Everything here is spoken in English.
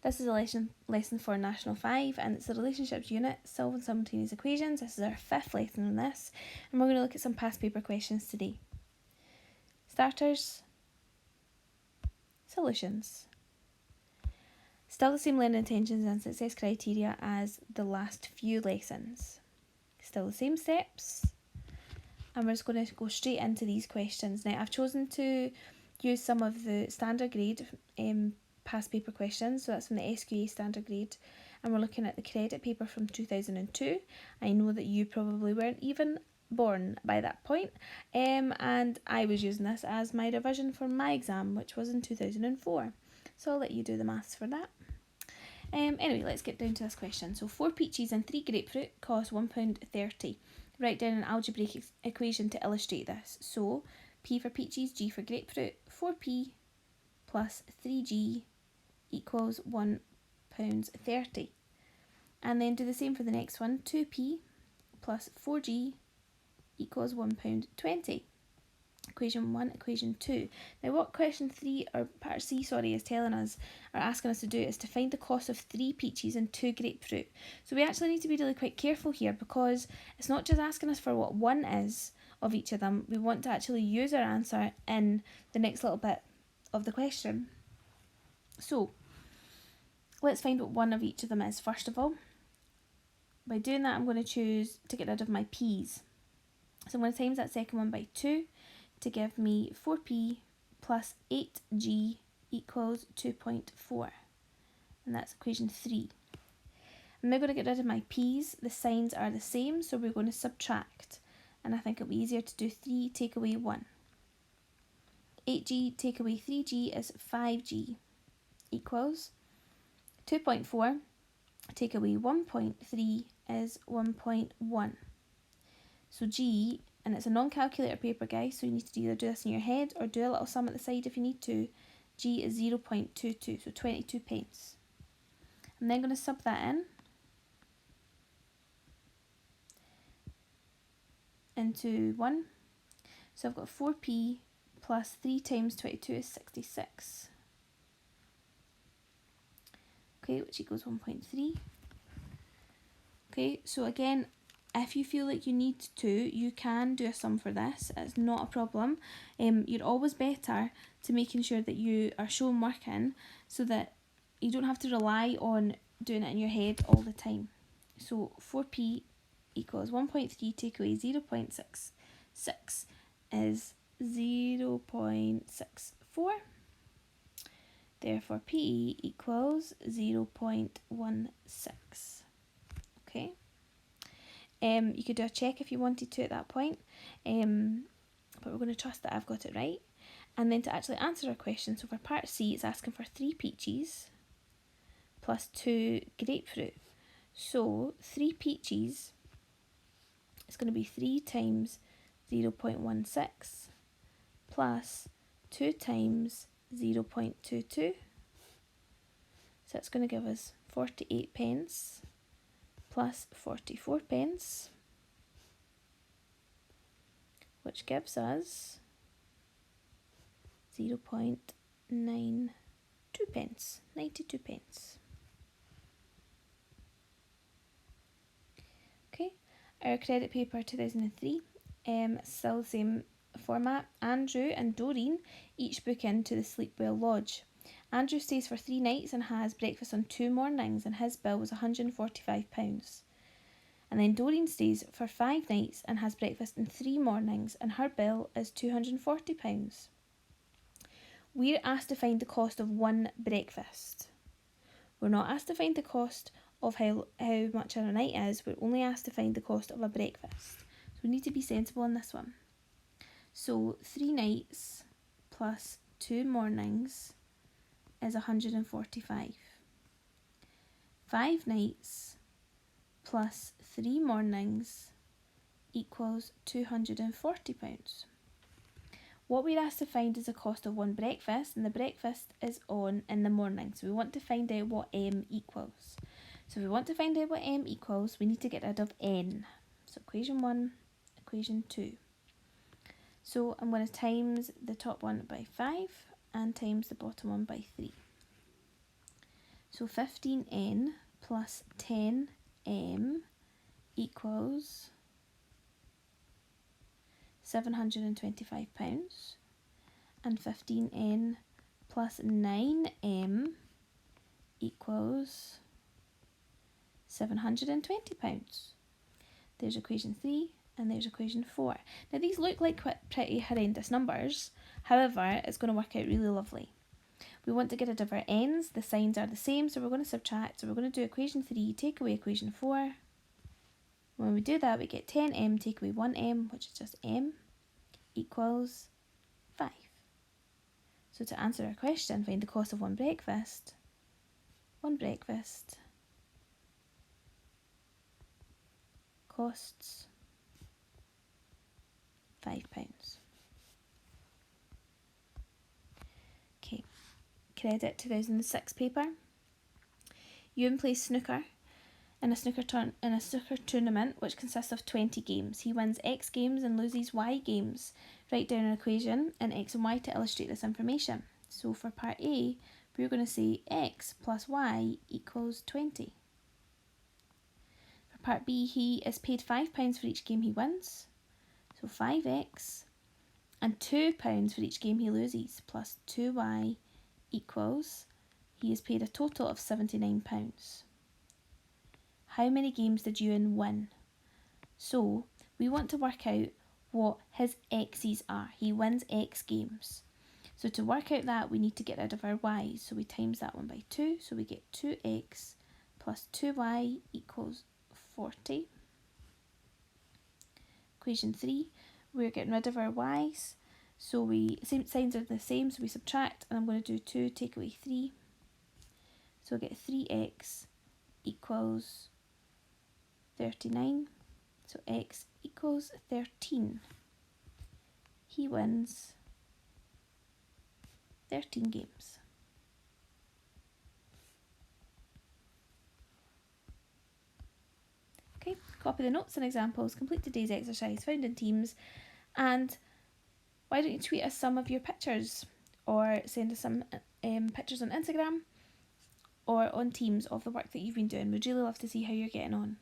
This is a lesson for National 5 and it's the relationships unit, solving simultaneous equations. This is our 5th lesson on this and we're going to look at some past paper questions today. Starters, solutions. Still the same learning intentions and success criteria as the last few lessons. Still the same steps and we're just going to go straight into these questions. Now I've chosen to use some of the standard grade past paper questions, so that's from the SQA standard grade, and we're looking at the credit paper from 2002. I know that you probably weren't even born by that point, and I was using this as my revision for my exam, which was in 2004, so I'll let you do the maths for that. Anyway, let's get down to this question. So 4 peaches and 3 grapefruit cost £1.30. Write down an algebraic equation to illustrate this. So P for peaches, G for grapefruit, 4p plus 3g equals £1.30. And then do the same for the next one. 2p plus 4g equals £1.20. Equation 1, equation 2. Now what question 3, or part C, is telling us, or asking us to do, is to find the cost of 3 peaches and 2 grapefruit. So we actually need to be really quite careful here, because it's not just asking us for what 1 is of each of them. We want to actually use our answer in the next little bit of the question. So let's find what 1 of each of them is first of all. By doing that, I'm going to choose to get rid of my p's. So I'm going to times that second one by 2 to give me 4p plus 8g equals 2.4. And that's equation 3. I'm now going to get rid of my p's. The signs are the same, so we're going to subtract. And I think it'll be easier to do 3 take away 1. 8g take away 3g is 5g equals 2.4 take away 1.3 is 1.1. So g, and it's a non-calculator paper, guys, so you need to either do this in your head or do a little sum at the side if you need to. G is 0.22, so 22 pence. I'm then going to sub that in into 1. So I've got 4p plus 3 times 22 is 66. Okay, which equals 1.3. Okay, so again, if you feel like you need to, you can do a sum for this. It's not a problem. You're always better to making sure that you are showing work in so that you don't have to rely on doing it in your head all the time. So 4p equals 1.3 take away 0.66 is 0.64. Therefore p equals 0.16. Okay. You could do a check if you wanted to at that point, but we're going to trust that I've got it right. And then to actually answer our question, so for part C, it's asking for 3 peaches plus 2 grapefruit. So 3 peaches is going to be 3 times 0.16 plus 2 times 0.22. So that's going to give us 48 pence plus 44 pence, which gives us 0.92 pence, 92 pence. Okay, our credit paper 2003, still the same format. Andrew and Doreen each book into the Sleepwell Lodge. Andrew stays for 3 nights and has breakfast on 2 mornings, and his bill was £145. And then Doreen stays for 5 nights and has breakfast in 3 mornings, and her bill is £240. We're asked to find the cost of 1 breakfast. We're not asked to find the cost of how much a night is. We're only asked to find the cost of a breakfast. So we need to be sensible in this one. So 3 nights plus 2 mornings is 145. 5 nights plus 3 mornings equals £240. What we're asked to find is the cost of 1 breakfast, and the breakfast is on in the morning. So we want to find out what M equals. So if we want to find out what M equals, we need to get rid of N. So equation 1, equation 2. So I'm going to times the top one by 5 and times the bottom one by 3. So 15n plus 10m equals £725, and 15n plus 9m equals £720. There's equation 3 and there's equation 4. Now these look like pretty horrendous numbers, however it's going to work out really lovely. We want to get rid of our n's, the signs are the same, so we're going to subtract. So we're going to do equation 3, take away equation 4. When we do that, we get 10m, take away 1m, which is just m, equals 5. So to answer our question, find the cost of one breakfast costs £5. Okay, credit 2006 paper. Ewan plays snooker in a snooker tournament which consists of 20 games. He wins X games and loses Y games. Write down an equation in X and Y to illustrate this information. So for part A, we're going to say X plus Y equals 20. For part B, he is paid £5 for each game he wins. So 5x and £2 for each game he loses, plus 2y equals, he is paid a total of £79. How many games did Ewan win? So we want to work out what his x's are. He wins x games. So to work out that, we need to get rid of our y's. So we times that one by 2. So we get 2x plus 2y equals 40. Equation 3, we're getting rid of our y's. So signs are the same, so we subtract, and I'm going to do 2 take away 3. So I get 3x equals 39. So x equals 13. He wins 13 games. Okay, copy the notes and examples, complete today's exercise found in Teams, and why don't you tweet us some of your pictures or send us some pictures on Instagram or on Teams of the work that you've been doing. We'd really love to see how you're getting on.